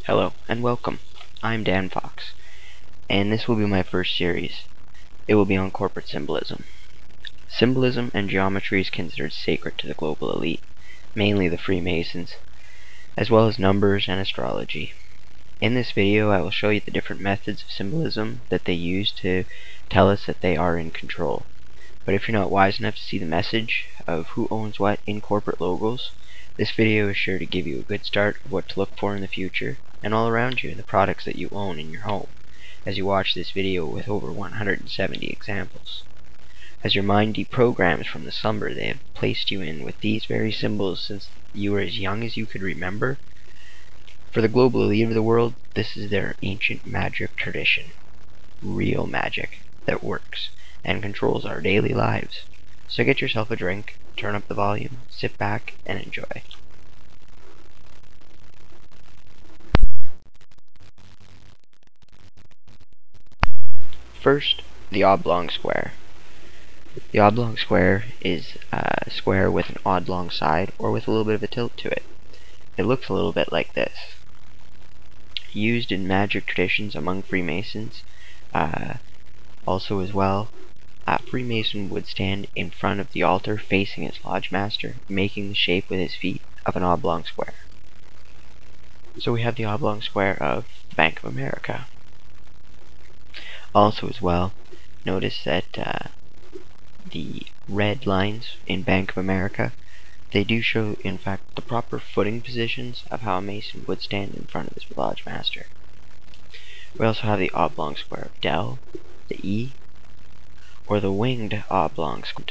Hello and welcome. I'm Dan Fox, and this will be my first series. It will be on corporate symbolism. Symbolism and geometry is considered sacred to the global elite, mainly the Freemasons, as well as numbers and astrology. In this video, I will show you the different methods of symbolism that they use to tell us that they are in control. But if you're not wise enough to see the message of who owns what in corporate logos, this video is sure to give you a good start of what to look for in the future and all around you in the products that you own in your home, as you watch this video with over 170 examples. As your mind deprograms from the slumber they have placed you in with these very symbols since you were as young as you could remember, for the global elite of the world, this is their ancient magic tradition. Real magic that works and controls our daily lives. So get yourself a drink, turn up the volume, sit back, and enjoy. First, the oblong square. The oblong square is a square with an oblong side or with a little bit of a tilt to it. It looks a little bit like this. Used in magic traditions among Freemasons, also as well, a Freemason would stand in front of the altar facing his lodge master, making the shape with his feet of an oblong square. So we have the oblong square of the Bank of America. Also as well, notice that the red lines in Bank of America, they do show, in fact, the proper footing positions of how a Mason would stand in front of his lodge master. We also have the oblong square of Dell, the E, or the winged oblong square.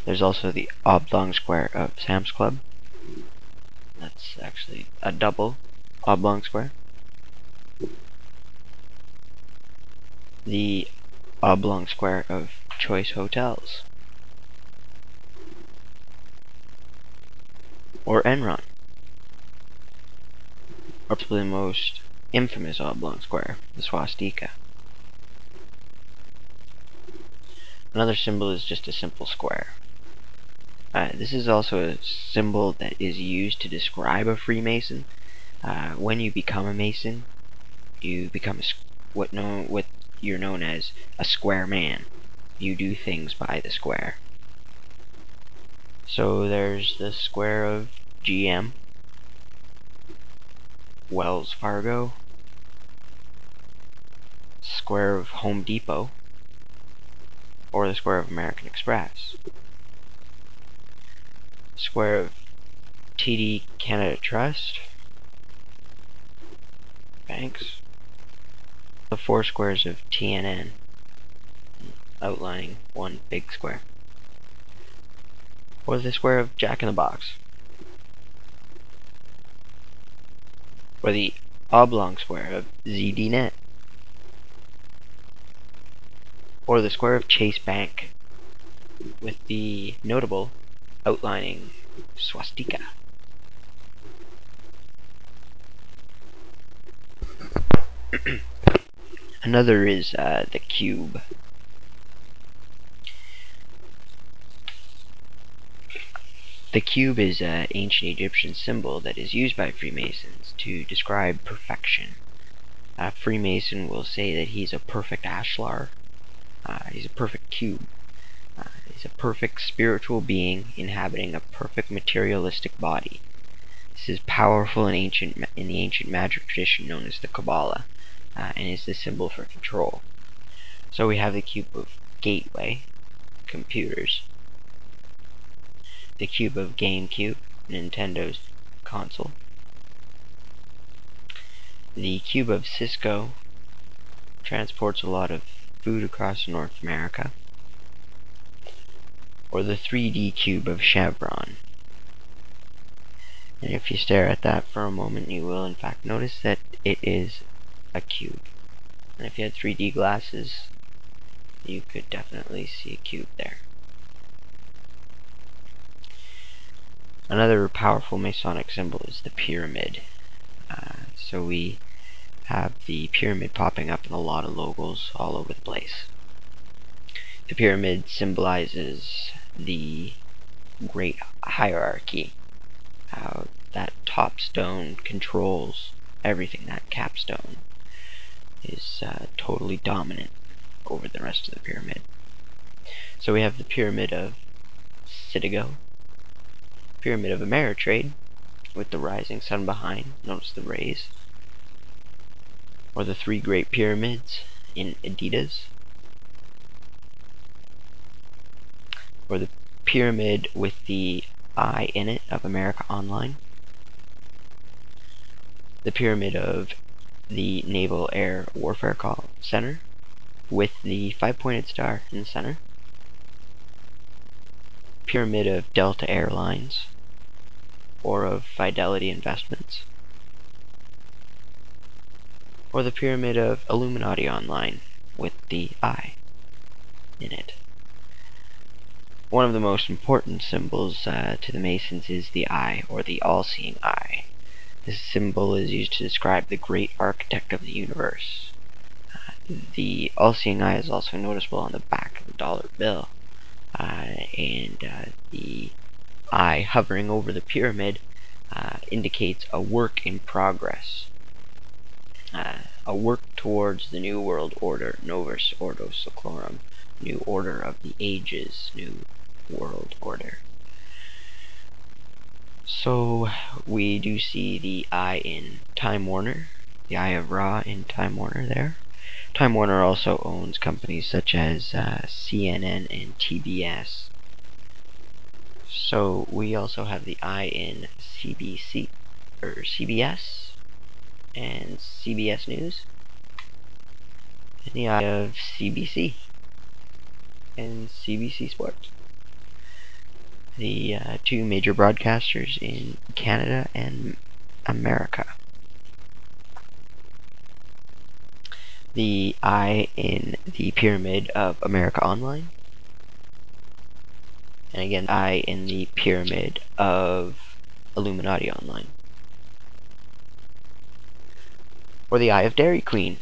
There's also the oblong square of Sam's Club. That's actually a double oblong square. The oblong square of Choice Hotels. Or Enron. Or probably the most infamous oblong square, the swastika. Another symbol is just a simple square. This is also a symbol that is used to describe a Freemason. When you become a Mason, you become what you're known as a square man. You do things by the square. So there's the square of GM, Wells Fargo, square of Home Depot, or the square of American Express, square of TD Canada Trust, banks, the four squares of TNN, outlining one big square, or the square of Jack in the Box, or the oblong square of ZDNet, or the square of Chase Bank, with the notable outlining swastika. Another is the cube. The cube is an ancient Egyptian symbol that is used by Freemasons to describe perfection. A Freemason will say that he's a perfect ashlar. He's a perfect cube. He's a perfect spiritual being inhabiting a perfect materialistic body. This is powerful in the ancient magic tradition known as the Kabbalah, and is the symbol for control. So we have the cube of Gateway, computers, the cube of GameCube, Nintendo's console, the cube of Cisco, transports a lot of food across North America, or the 3D cube of Chevron. And if you stare at that for a moment, you will in fact notice that it is a cube. And if you had 3D glasses, you could definitely see a cube there. Another powerful Masonic symbol is the pyramid. So we have the pyramid popping up in a lot of logos all over the place. The pyramid symbolizes the great hierarchy how that top stone controls everything. That capstone is totally dominant over the rest of the pyramid. So we have the Pyramid of Citigo, Pyramid of Ameritrade, with the rising sun behind. Notice the rays. Or the three great pyramids in Adidas. Or the pyramid with the eye in it of America Online. The pyramid of the Naval Air Warfare Center with the five-pointed star in the center. Pyramid of Delta Airlines or of Fidelity Investments. Or the pyramid of Illuminati Online with the eye in it. One of the most important symbols to the Masons is the eye, or the all-seeing eye. This symbol is used to describe the great architect of the universe. The all-seeing eye is also noticeable on the back of the dollar bill. The eye hovering over the pyramid indicates a work in progress. A work towards the New World Order, Novus Ordo Seclorum, New Order of the Ages, New World Order. So we do see the eye in Time Warner, the Eye of Ra in Time Warner there. Time Warner also owns companies such as CNN and TBS. So we also have the eye in CBS and CBS News, and the eye of CBC and CBC Sports. The two major broadcasters in Canada and America. The eye in the pyramid of America Online. And again, the eye in the pyramid of Illuminati Online. Or the eye of Dairy Queen.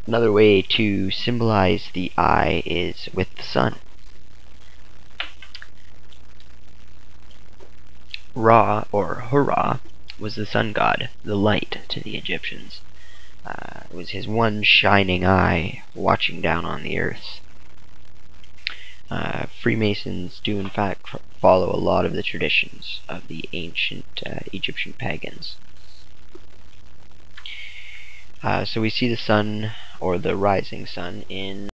Another way to symbolize the eye is with the sun. Ra, or Hurrah, was the sun god, the light to the Egyptians. It was his one shining eye watching down on the earth. Freemasons do in fact follow a lot of the traditions of the ancient Egyptian pagans. So we see the sun, or the rising sun, in